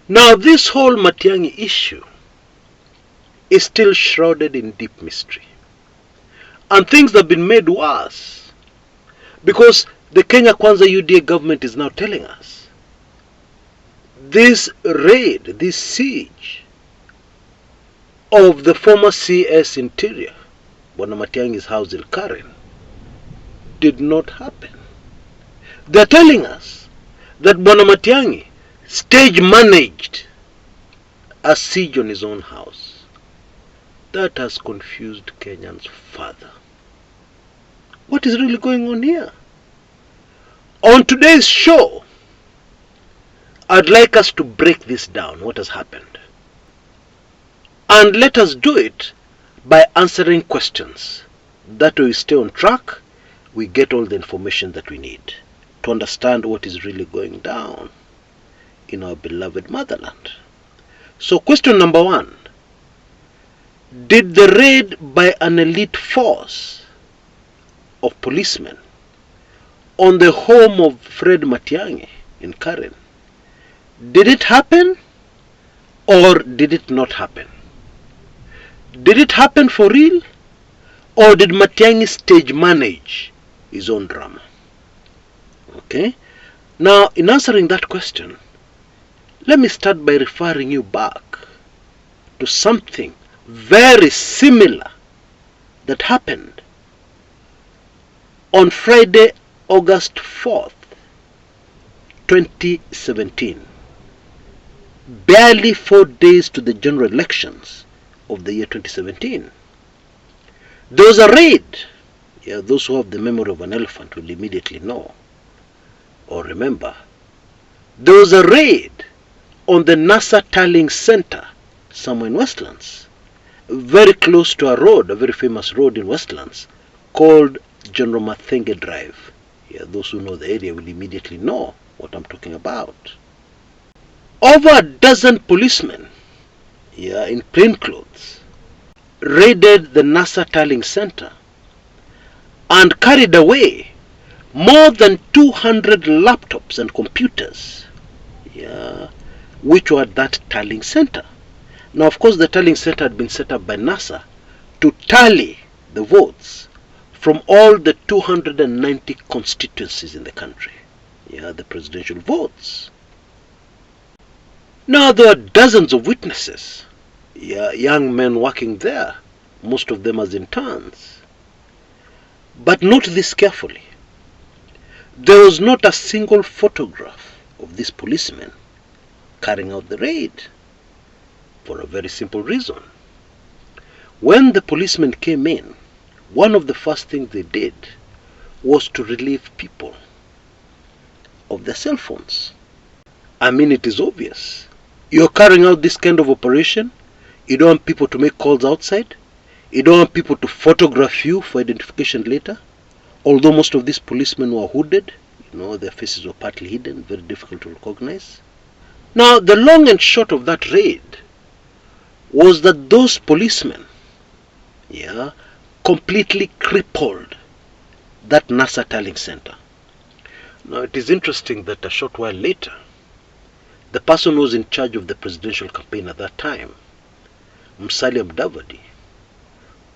Now this whole Matiangi issue is still shrouded in deep mystery. And things have been made worse because the Kenya Kwanza UDA government is now telling us this raid, this siege of the former CS Interior, Bwana Matiangi's house in Karen, did not happen. They're telling us that Bwana Matiangi stage managed a siege on his own house. That has confused Kenyans further. What is really going on here? On today's show, I'd like us to break this down, what has happened. And let us do it by answering questions. That way we stay on track, we get all the information that we need to understand what is really going down in our beloved motherland. So question number 1. Did the raid by an elite force of policemen on the home of Fred Matiangi in Karen, did it happen or did it not happen? Did it happen for real or did Matiangi stage manage his own drama? Okay. Now, in answering that question, let me start by referring you back to something very similar that happened on Friday, August 4th, 2017, barely 4 days to the general elections of the year 2017. There was a raid. Yeah, those who have the memory of an elephant will immediately know or remember. There was a raid on the NASA Tallying Center somewhere in Westlands, very close to a road, a very famous road in Westlands called General Mathenge Drive. Yeah, those who know the area will immediately know what I'm talking about. Over a dozen policemen, yeah, in plain clothes, raided the NASA Tallying Center and carried away more than 200 laptops and computers, yeah, which were at that tallying center. Now, of course, the tallying center had been set up by NASA to tally the votes from all the 290 constituencies in the country, yeah, the presidential votes. Now, there are dozens of witnesses, yeah, young men working there, most of them as interns. But note this carefully. There was not a single photograph of these policemen carrying out the raid, for a very simple reason. When the policemen came in, one of the first things they did was to relieve people of their cell phones. I mean, it is obvious. You're carrying out this kind of operation, you don't want people to make calls outside, you don't want people to photograph you for identification later. Although most of these policemen were hooded, you know, their faces were partly hidden, very difficult to recognize. Now, the long and short of that raid was that those policemen, yeah, completely crippled that NASA tallying center. Now, it is interesting that a short while later, the person who was in charge of the presidential campaign at that time, Musalia Mudavadi,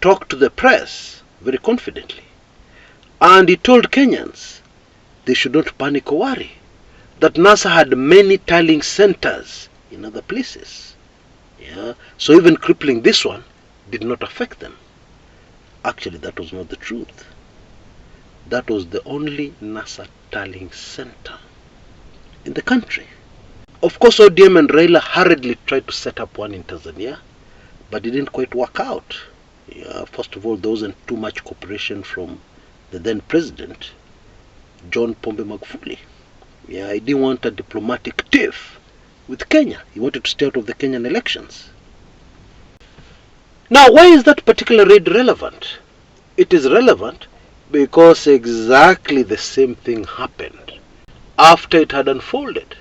talked to the press very confidently. And he told Kenyans they should not panic or worry, that NASA had many tallying centers in other places. Yeah? So even crippling this one did not affect them. Actually, that was not the truth. That was the only NASA tallying center in the country. Of course, ODM and Raila hurriedly tried to set up one in Tanzania, but it didn't quite work out. Yeah, first of all, there wasn't too much cooperation from the then president, John Pombe Magufuli. Yeah, he didn't want a diplomatic tiff with Kenya. He wanted to stay out of the Kenyan elections. Now, why is that particular raid relevant? It is relevant because exactly the same thing happened after it had unfolded.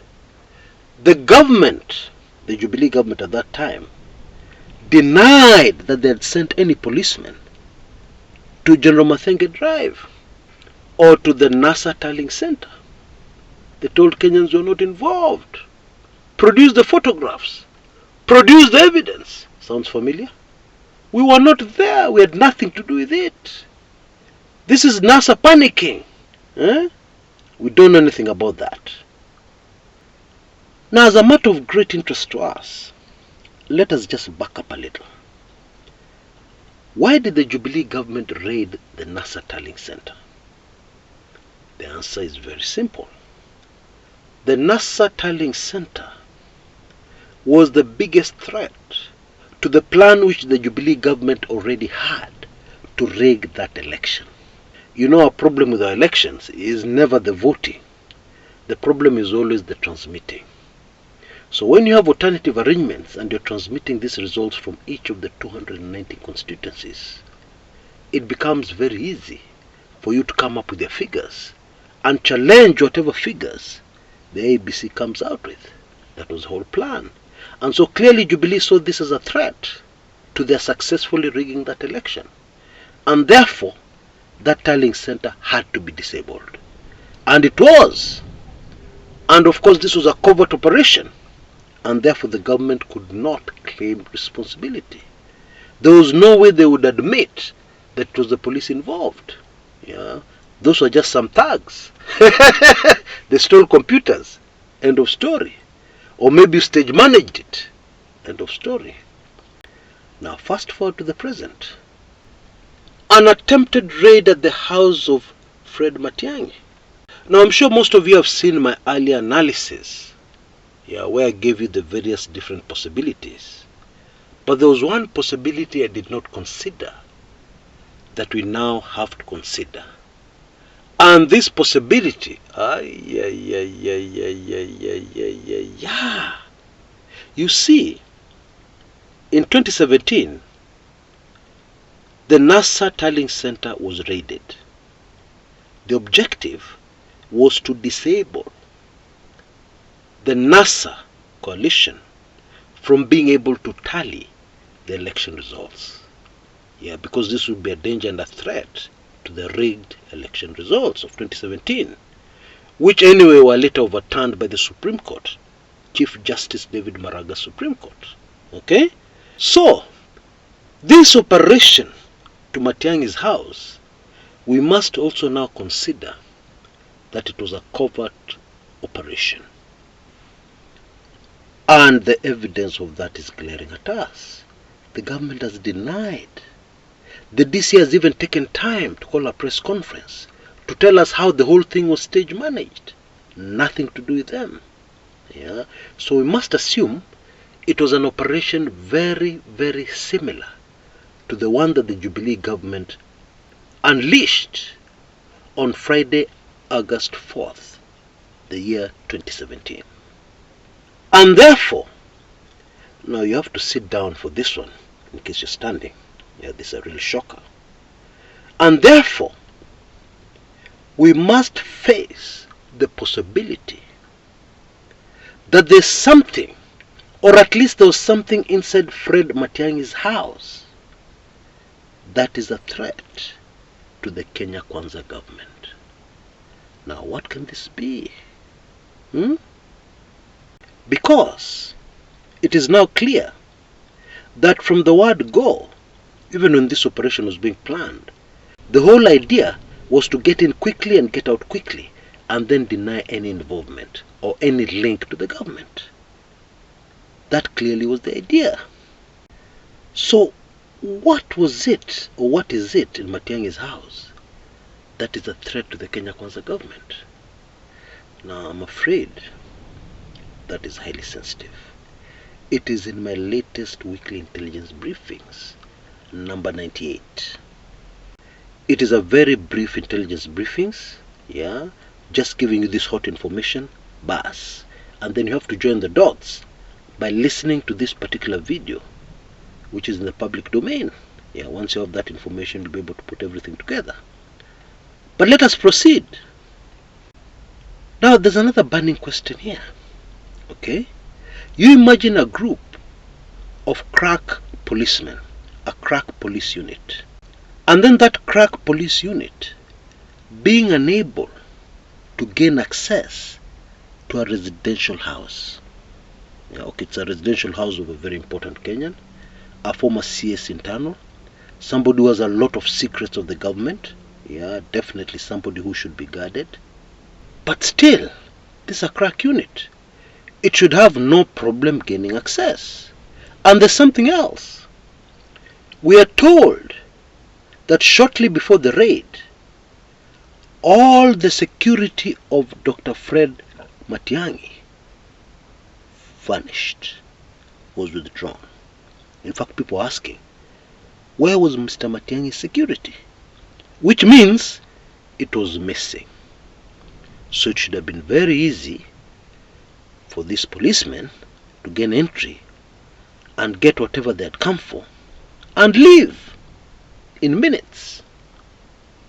The government, the Jubilee government at that time, denied that they had sent any policemen to General Mathenge Drive or to the NASA tallying center. They told Kenyans were not involved, produce the photographs, produce the evidence. Sounds familiar? We were not there. We had nothing to do with it. This is NASA panicking. We don't know anything about that. Now, as a matter of great interest to us, let us just back up a little. Why did the Jubilee government raid the NASA Tallying Center? The answer is very simple. The NASA Tallying Center was the biggest threat to the plan which the Jubilee government already had to rig that election. You know, our problem with our elections is never the voting. The problem is always the transmitting. So when you have alternative arrangements and you're transmitting these results from each of the 290 constituencies, it becomes very easy for you to come up with your figures and challenge whatever figures the ABC comes out with. That was the whole plan. And so clearly Jubilee saw this as a threat to their successfully rigging that election. And therefore, that tallying center had to be disabled. And it was. And of course, this was a covert operation. And therefore, the government could not claim responsibility. There was no way they would admit that it was the police involved. Those were just some thugs. They stole computers. End of story. Or maybe stage managed it. End of story. Now fast forward to the present. An attempted raid at the house of Fred Matiangi. Now I'm sure most of you have seen my earlier analysis, where I gave you the various different possibilities. But there was one possibility I did not consider that we now have to consider. And this possibility, you see, in 2017, the NASA Tallying Center was raided. The objective was to disable the NASA coalition from being able to tally the election results. Because this would be a danger and a threat to the rigged election results of 2017, which anyway were later overturned by the Supreme Court, Chief Justice David Maraga's Supreme Court. Okay? So, this operation to Matiangi's house, we must also now consider that it was a covert operation. And the evidence of that is glaring at us. The government has denied. The DC has even taken time to call a press conference to tell us how the whole thing was stage managed. Nothing to do with them. So we must assume it was an operation very, very similar to the one that the Jubilee government unleashed on Friday, August 4th, the year 2017. And therefore, now you have to sit down for this one, in case you're standing. This is a real shocker. And therefore, we must face the possibility that there's something, or at least there was something inside Fred Matiangi's house that is a threat to the Kenya Kwanza government. Now, what can this be? Because it is now clear that from the word go, even when this operation was being planned, the whole idea was to get in quickly and get out quickly, and then deny any involvement or any link to the government. That clearly was the idea. So what was it, or what is it in Matiangi's house that is a threat to the Kenya Kwanza government? Now I'm afraid that is highly sensitive. It is in my latest weekly intelligence briefings, number 98. It is a very brief intelligence briefings, just giving you this hot information, bas. And then you have to join the dots by listening to this particular video, which is in the public domain. Once you have that information, you'll be able to put everything together. But let us proceed. Now, there's another burning question here. Okay? You imagine a group of crack policemen, a crack police unit, and then that crack police unit being unable to gain access to a residential house. Yeah, okay, it's a residential house of a very important Kenyan, a former CS internal, somebody who has a lot of secrets of the government. Yeah, definitely somebody who should be guarded. But still, this is a crack unit. It should have no problem gaining access. And there's something else. We are told that shortly before the raid, all the security of Dr. Fred Matiangi vanished, was withdrawn. In fact, people are asking, where was Mr. Matiangi's security? Which means it was missing. So it should have been very easy for these policemen to gain entry and get whatever they had come for and leave in minutes.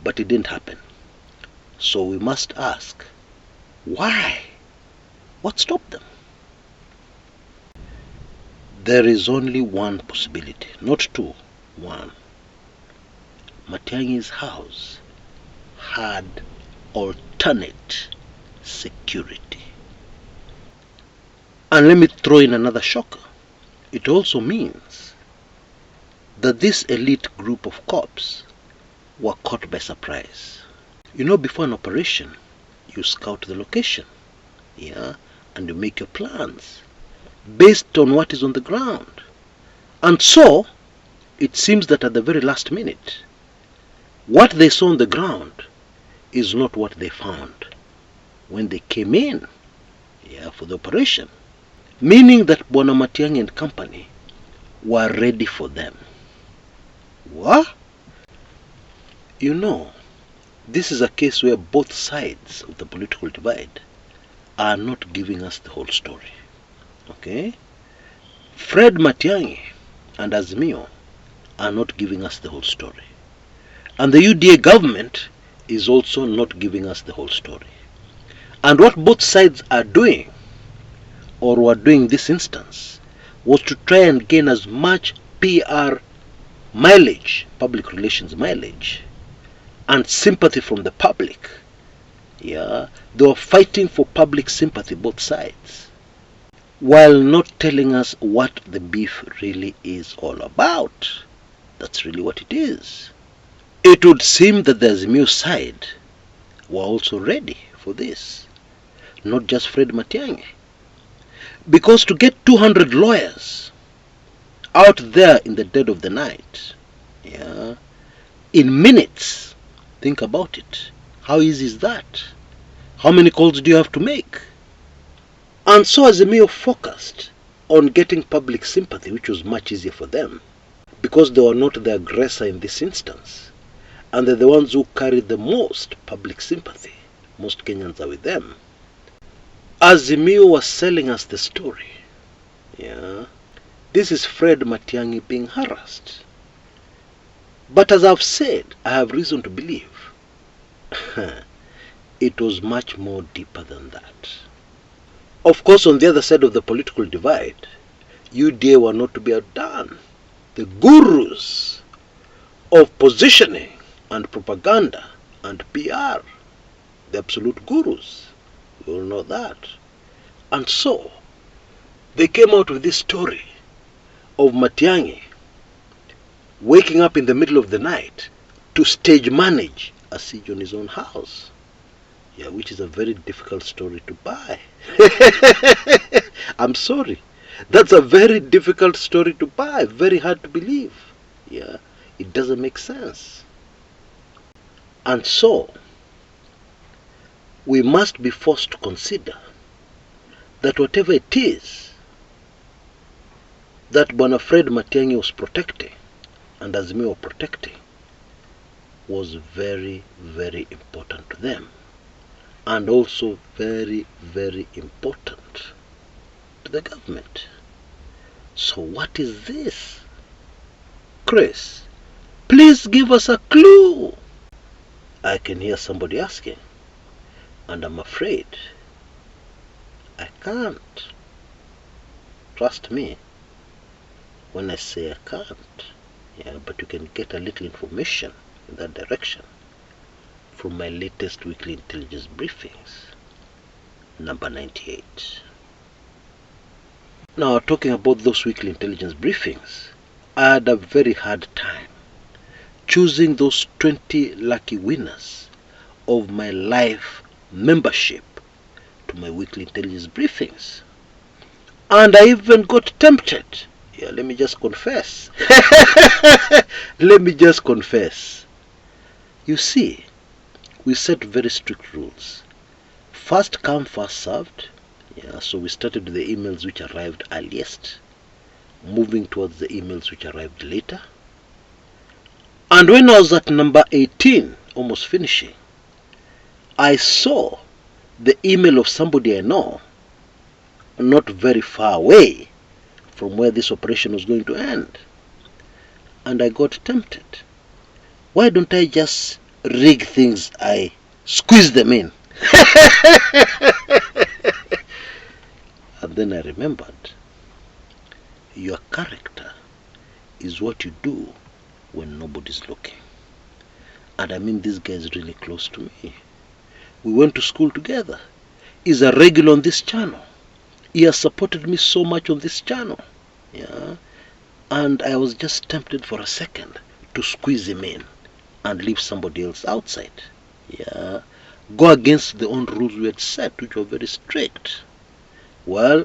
But it didn't happen. So we must ask, why? What stopped them? There is only one possibility, not two, one. Matiangi's house had alternate security. And let me throw in another shocker. It also means that this elite group of cops were caught by surprise. You know, before an operation, you scout the location, yeah, and you make your plans based on what is on the ground. And so, it seems that at the very last minute, what they saw on the ground is not what they found when they came in, yeah, for the operation. Meaning that Bwana Matiangi and company were ready for them. What? You know, this is a case where both sides of the political divide are not giving us the whole story. Okay? Fred Matiangi and Azimio are not giving us the whole story. And the UDA government is also not giving us the whole story. And what both sides are doing, or were doing in this instance, was to try and gain as much PR mileage, public relations mileage, and sympathy from the public. Yeah, they were fighting for public sympathy, both sides, while not telling us what the beef really is all about. That's really what it is. It would seem that the Azimio side were also ready for this, not just Fred Matiangi. Because to get 200 lawyers out there in the dead of the night, yeah, in minutes, think about it. How easy is that? How many calls do you have to make? And so Azimio focused on getting public sympathy, which was much easier for them, because they were not the aggressor in this instance. And they're the ones who carried the most public sympathy. Most Kenyans are with them. Azimio was selling us the story. Yeah. This is Fred Matiangi being harassed. But as I've said, I have reason to believe it was much more deeper than that. Of course, on the other side of the political divide, UDA were not to be outdone. The gurus of positioning and propaganda and PR, the absolute gurus, you all know that. And so, they came out with this story of Matiangi waking up in the middle of the night to stage manage a siege on his own house. Yeah, which is a very difficult story to buy. I'm sorry. That's a very difficult story to buy. Very hard to believe. Yeah, it doesn't make sense. And so, we must be forced to consider that whatever it is that Bwana Fred Matiangi was protecting and Azimio were protecting was very, very important to them. And also very, very important to the government. So what is this? Chris, please give us a clue. I can hear somebody asking, and I'm afraid I can't. Trust me when I say I can't. Yeah, but you can get a little information in that direction from my latest weekly intelligence briefings, number 98. Now, talking about those weekly intelligence briefings, I had a very hard time choosing those 20 lucky winners of my life membership to my weekly intelligence briefings. And I even got tempted. Yeah, let me just confess. Let me just confess. You see, we set very strict rules. First come, first served. Yeah, so we started with the emails which arrived earliest, moving towards the emails which arrived later. And when I was at number 18, almost finishing, I saw the email of somebody I know, not very far away from where this operation was going to end. And I got tempted. Why don't I just rig things? I squeeze them in. And then I remembered, your character is what you do when nobody's looking. And I mean, this guy is really close to me. We went to school together. He's a regular on this channel. He has supported me so much on this channel. Yeah. And I was just tempted for a second to squeeze him in and leave somebody else outside. Yeah. Go against the own rules we had set, which were very strict. Well,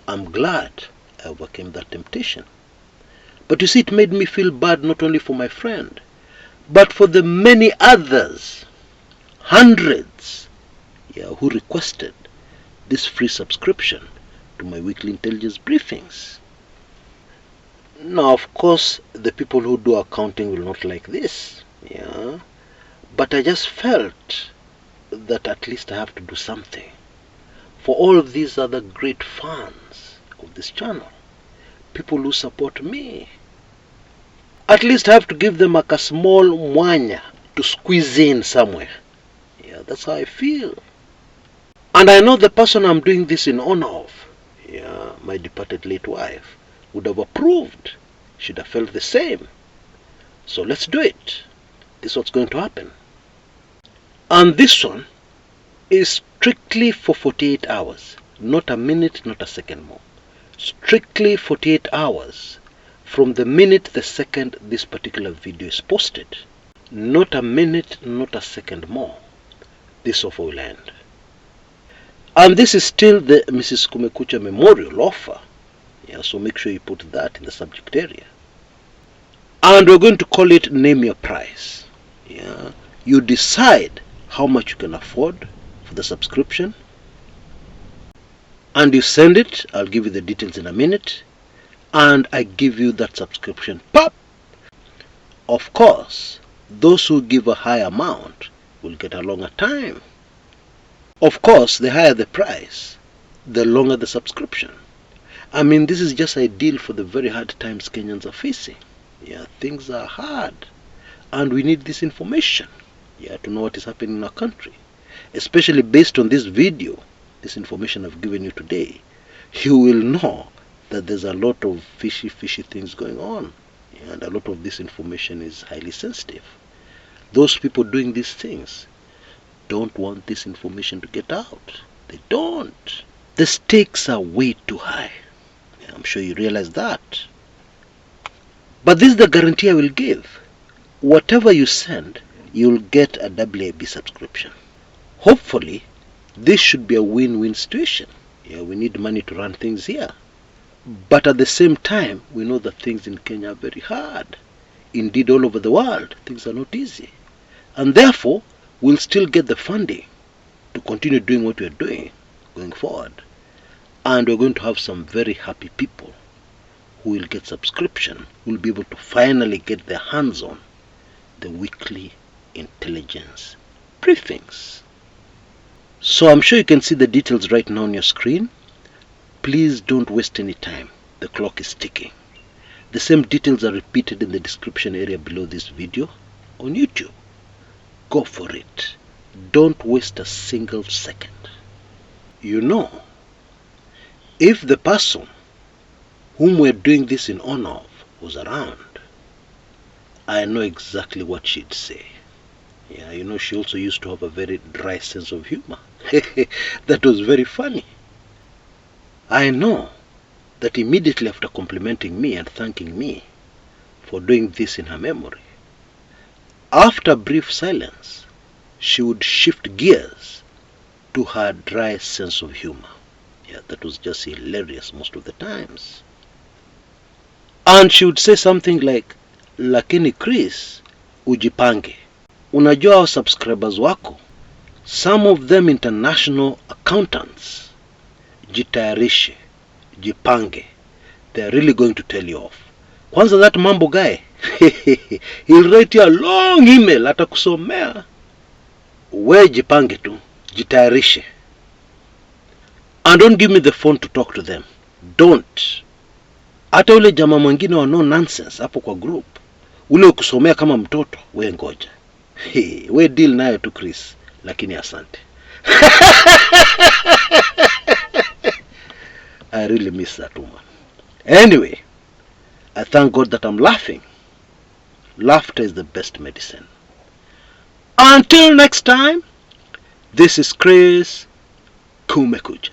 I'm glad I overcame that temptation. But you see, it made me feel bad not only for my friend, but for the many others, hundreds, who requested this free subscription to my weekly intelligence briefings. Now, of course, the people who do accounting will not like this, but I just felt that at least I have to do something for all of these other great fans of this channel, people who support me. At least I have to give them like a small mwanya to squeeze in somewhere. Yeah, that's how I feel. And I know the person I'm doing this in honor of, my departed late wife, would have approved. She'd have felt the same. So let's do it. This is what's going to happen. And this one is strictly for 48 hours. Not a minute, not a second more. Strictly 48 hours from the minute, the second this particular video is posted. Not a minute, not a second more. This offer will end. And this is still the Mrs. Kumekucha Memorial offer. So make sure you put that in the subject area. And we're going to call it Name Your Price. You decide how much you can afford for the subscription. And you send it. I'll give you the details in a minute. And I give you that subscription. Pop! Of course, those who give a high amount will get a longer time. Of course, the higher the price, the longer the subscription. I mean, this is just ideal for the very hard times Kenyans are facing. Things are hard. And we need this information, to know what is happening in our country. Especially based on this video, this information I've given you today, you will know that there's a lot of fishy things going on. And a lot of this information is highly sensitive. Those people doing these things don't want this information to get out. They don't. The stakes are way too high. I'm sure you realize that. But this is the guarantee I will give. Whatever you send, you'll get a WIB subscription. Hopefully, this should be a win-win situation. We need money to run things here. But at the same time, we know that things in Kenya are very hard. Indeed, all over the world, things are not easy. And therefore, we'll still get the funding to continue doing what we're doing going forward. And we're going to have some very happy people who will get subscription, who will be able to finally get their hands on the weekly intelligence briefings. So I'm sure you can see the details right now on your screen. Please don't waste any time. The clock is ticking. The same details are repeated in the description area below this video on YouTube. Go for it. Don't waste a single second. If the person whom we're doing this in honor of was around, I know exactly what she'd say. She also used to have a very dry sense of humor. That was very funny. I know that immediately after complimenting me and thanking me for doing this in her memory, after a brief silence, she would shift gears to her dry sense of humor. Yeah, that was just hilarious most of the times. And she would say something like, lakini Chris, ujipange. Unajua hao subscribers wako, some of them international accountants. Jitayarishe, jipange. They're really going to tell you off. Kwanza that mambo guy, he'll write you a long email atakusomea. We jipange tu, jitayarishe. And don't give me the phone to talk to them. Don't. Hata ule jamaa mwingine wa no nonsense hapo kwa group, ule ukusomea kama mtoto, we ngoja. We deal nayo tu Chris, lakini asante. I really miss that woman. Anyway, I thank God that I'm laughing. Laughter is the best medicine. Until next time, this is Chris Kumekucha.